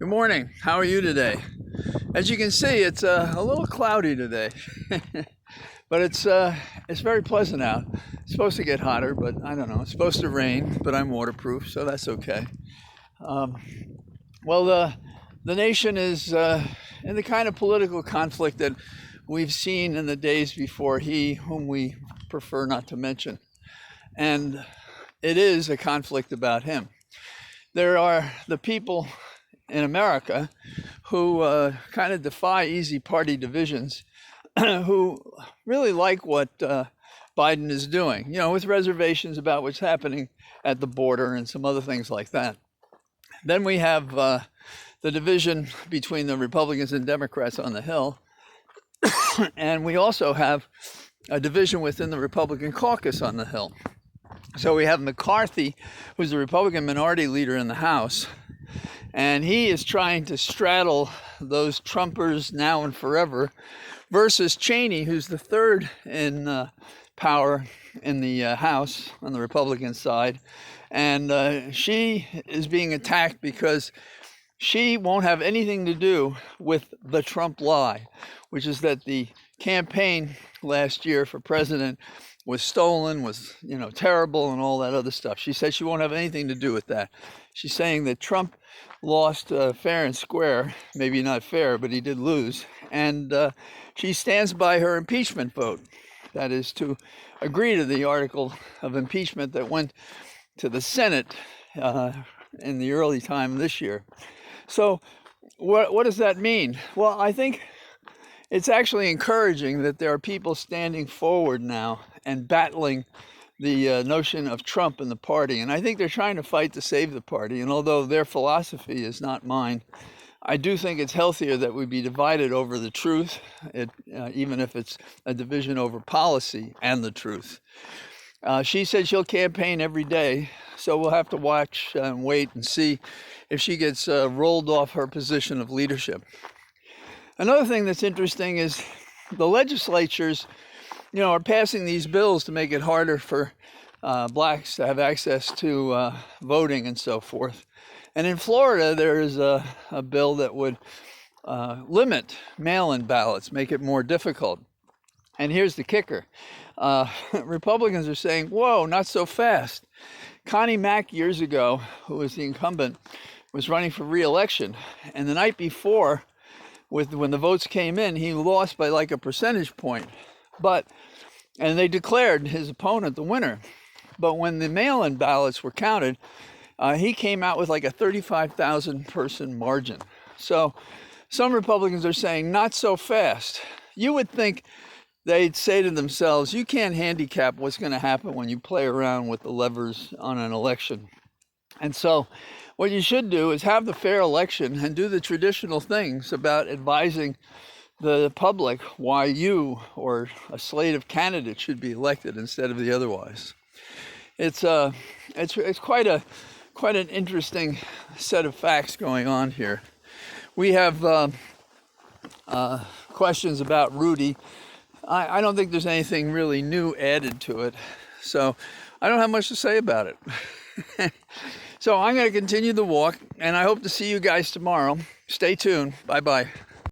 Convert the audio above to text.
Good morning. How are you today? As you can see, it's a little cloudy today, but it's very pleasant out. It's supposed to get hotter, but I don't know. It's supposed to rain, but I'm waterproof, so that's okay. Um, well, the nation is in the kind of political conflict that we've seen in the days before he, whom we prefer not to mention, and it is a conflict about him. There are the people in America who kind of defy easy party divisions, who really like what Biden is doing, with reservations about what's happening at the border and some other things like that. Then we have the division between the Republicans and Democrats on the Hill. And we also have a division within the Republican caucus on the Hill. So we have McCarthy, who's the Republican minority leader in the House, and he is trying to straddle those Trumpers now and forever, versus Cheney, who's the third in power in the House on the Republican side. And she is being attacked because she won't have anything to do with the Trump lie, which is that the campaign last year for president was stolen, was terrible, and all that other stuff. She said she won't have anything to do with that. She's saying that Trump lost fair and square, maybe not fair, but he did lose. And she stands by her impeachment vote. That is to agree to the article of impeachment that went to the Senate in the early time this year. So what does that mean? Well, I think it's actually encouraging that there are people standing forward now and battling the notion of Trump in the party. And I think they're trying to fight to save the party. And although their philosophy is not mine, I do think it's healthier that we be divided over the truth, even if it's a division over policy and the truth. She said she'll campaign every day, so we'll have to watch and wait and see if she gets rolled off her position of leadership. Another thing that's interesting is the legislatures, are passing these bills to make it harder for blacks to have access to voting and so forth. And in Florida, there is a bill that would limit mail-in ballots, make it more difficult. And here's the kicker. Republicans are saying, whoa, not so fast. Connie Mack, years ago, who was the incumbent, was running for re-election. And the night before, when the votes came in, he lost by like a percentage point. And they declared his opponent the winner. But when the mail-in ballots were counted, he came out with like a 35,000 person margin. So some Republicans are saying, not so fast. You would think they'd say to themselves, you can't handicap what's going to happen when you play around with the levers on an election. And so what you should do is have the fair election and do the traditional things about advising the public why you or a slate of candidates should be elected instead of the otherwise. It's quite an interesting set of facts going on here. We have questions about Rudy. I don't think there's anything really new added to it, so I don't have much to say about it. So I'm going to continue the walk, and I hope to see you guys tomorrow. Stay tuned. Bye-bye.